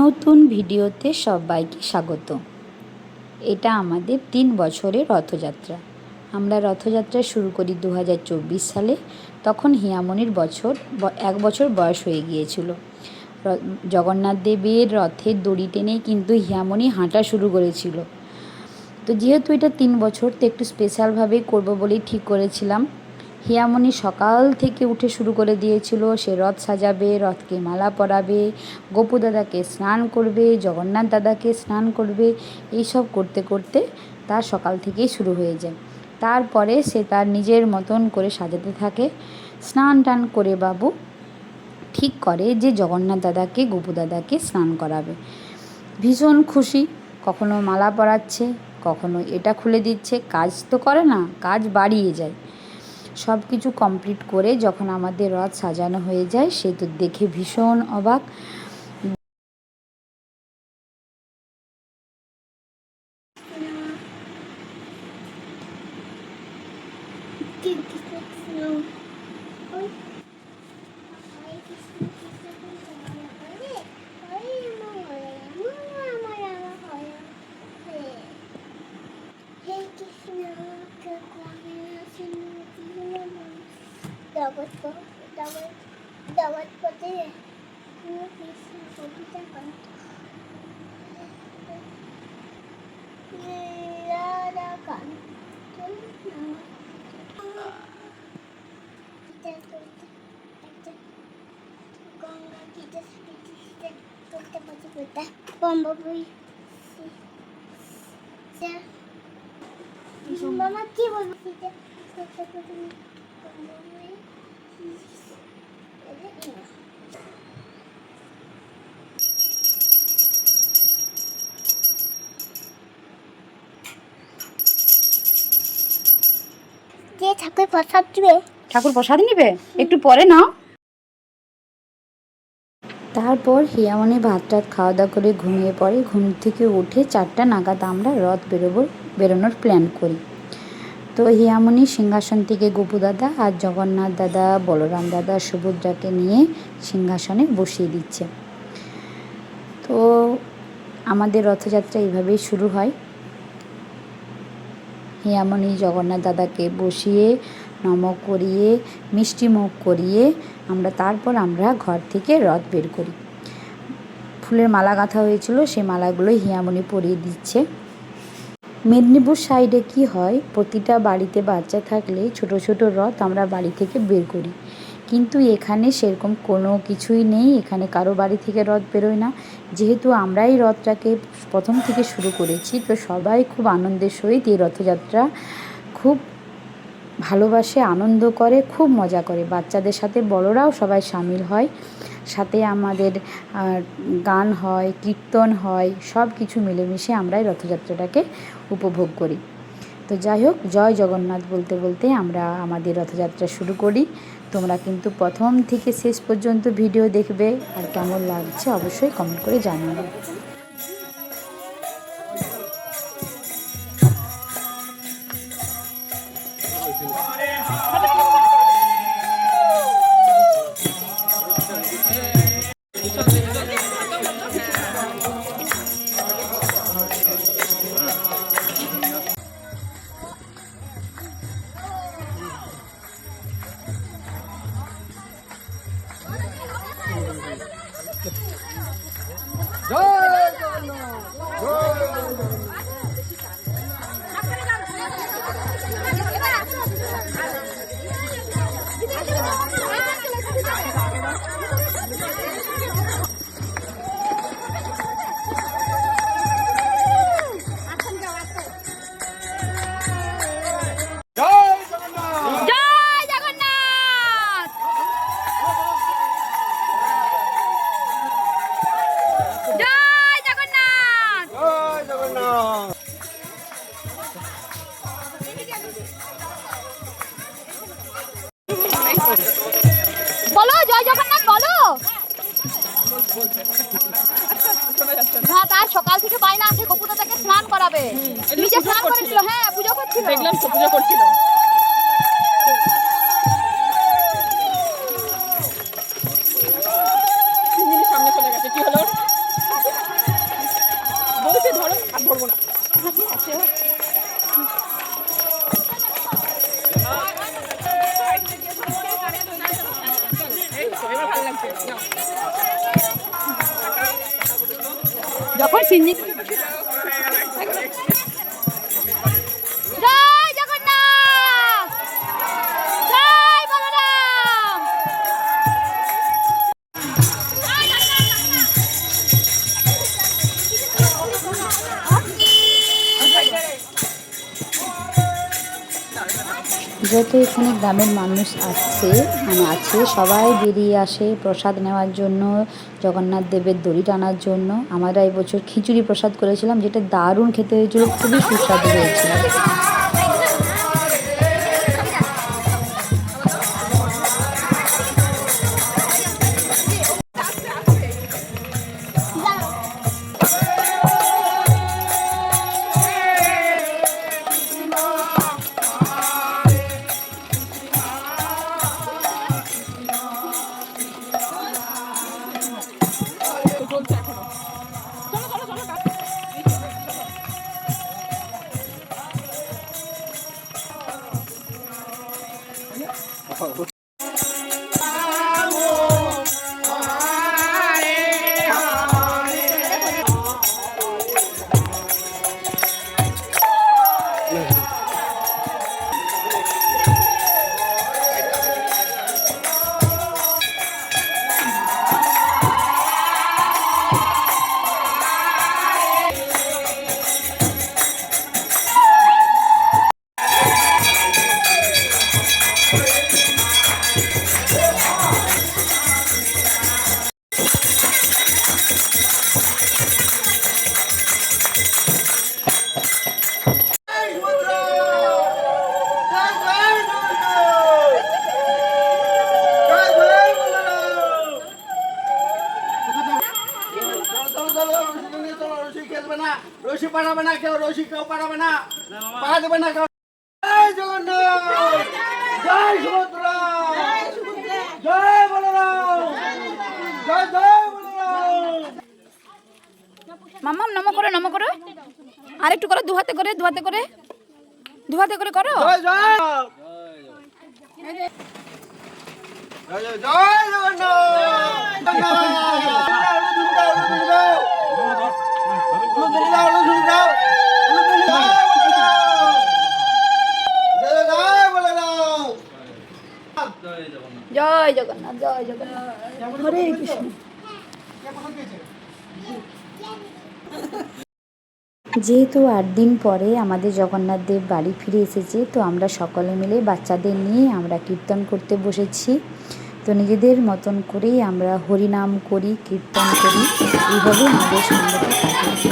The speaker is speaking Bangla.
নতুন ভিডিওতে সবাইকে স্বাগত। এটা আমাদের ৩ বছরের রথযাত্রা। আমরা রথযাত্রা শুরু করি ২০২৪ সালে। তখন হিয়ামনির ১ বছর বয়স হয়ে গিয়েছিল। জগন্নাথ দেবের রথের দড়ি টেনেই কিন্তু হিয়ামনি হাঁটা শুরু করেছিল। তো যেহেতু এটা ৩ বছর, তো একটু স্পেশালভাবেই করবো বলেই ঠিক করেছিলাম। হিয়ামনি সকাল থেকে উঠে শুরু করে দিয়েছিল। সে রথ সাজাবে, রথকে মালা পরাবে, গোপু দাদাকে স্নান করবে, জগন্নাথ দাদাকে স্নান করবে। এইসব করতে করতে তার সকাল থেকেই শুরু হয়ে যায়। তারপরে সে তার নিজের মতন করে সাজাতে থাকে। স্নান টান করে বাবু ঠিক করে যে জগন্নাথ দাদাকে, গোপু দাদাকে স্নান করাবে। ভীষণ খুশি, কখনো মালা পরাচ্ছে, কখনো এটা খুলে দিচ্ছে। কাজ তো করে না, কাজ বাড়িয়ে যায়। সব কিছু কমপ্লিট করে যখন আমাদের রথ সাজানো হয়ে যায়, সে তো দেখে ভীষণ অবাক। মামা কি বলবো? যে ঠাকুর প্রসাদ দিবে, ঠাকুর প্রসাদ নিবে, একটু পরে নাও। তারপর হিয়ামনি ভাত টাত খাওয়া দাওয়া করে ঘুমিয়ে পড়ে। ঘুম থেকে উঠে ৪টা নাগাদ আমরা রথ বেরোনোর প্ল্যান করি। তো হিয়ামনি সিংহাসন থেকে গোপু দাদা আর জগন্নাথ দাদা, বলরাম দাদা, সুভদ্রাকে নিয়ে সিংহাসনে বসিয়ে দিচ্ছে। তো আমাদের রথযাত্রা এইভাবেই শুরু হয়। হিয়ামনি জগন্নাথ দাদাকে বসিয়ে নমক করিয়ে মিষ্টি মুখ করিয়ে তারপর আমরা ঘর থেকে রথ বের করি। ফুলের মালা গাঁথা হয়েছিল, সেই মালাগুলোই হিয়ামনি পরিয়ে দিচ্ছে। মেদিনীপুর সাইডে কি হয়, প্রতিটা বাড়িতে বাচ্চা থাকলে ছোট ছোট রথ আমরা বাড়ি থেকে বের করি। কিন্তু এখানে সেরকম কোনো কিছুই নেই। এখানে কারো বাড়ি থেকে রথ বেরোয় না। যেহেতু আমরাই রথটাকে প্রথম থেকে শুরু করেছি, তো সবাই খুব আনন্দের সহিত এই রথযাত্রা খুব ভালোবাসে, আনন্দ করে, খুব মজা করে। বাচ্চাদের সাথে বড়রাও সবাই সামিল হয়। সাথে আমাদের গান হয়, কীর্তন হয়, সব কিছু মিলেমিশে আমরা এই রথযাত্রাটাকে উপভোগ করি। তো যাই হোক, জয় জগন্নাথ বলতে বলতে আমরা আমাদের রথযাত্রা শুরু করি। তোমরা কিন্তু প্রথম থেকে শেষ পর্যন্ত ভিডিও দেখবে, আর কেমন লাগছে অবশ্যই কমেন্ট করে জানাবে। বলো জয় জগন্নাথ বলো। হ্যাঁ, তার সকাল থেকে বাইনা আছে, গোপু দাদাকে স্নান করাবে। নিজে স্নান করেছিল, হ্যাঁ পুজো করছিল, দেখলাম তো পুজো করছিল। সামনে চলে গেছে, কি হলো? যখন সিঞ্জি জয় জগন্নাথ, জয় বলরাম। যত এখানে গ্রামের মানুষ আসছে আছে সবাই বেরিয়ে আসে প্রসাদ নেওয়ার জন্য, জগন্নাথ দেবের দড়ি টানার জন্য। আমরা এবছর খিচুড়ি প্রসাদ করেছিলাম, যেটা দারুণ খেতে হয়েছিল, খুবই সুস্বাদু হয়েছিল। রশি পাড়াবে না কেউ, রশি কেউ পাড়াবে না, পা দেবে না কেউ। জয় জগন্নাথ, জয় সুভদ্রা, জয় বলরাম, জয় জয় বলরাম। মাম্মাম নমো করো, নমো করো, আরেকটু করো, দু হাতে করে, দু হাতে করে, দু হাতে করে করো। জয় জয় জয় জয় জয় জগন্নাথ, জয় জগন্নাথ, হরে কৃষ্ণ। যেহেতু 8 দিন পরে আমাদের জগন্নাথ দেব বাড়ি ফিরে এসেছে, তো আমরা সকলে মিলে বাচ্চাদের নিয়ে আমরা কীর্তন করতে বসেছি। তো নিজেদের মতন করেই আমরা হরিনাম করি, কীর্তন করি, এইভাবে আমাদের সন্ধ্যাটা কাটে।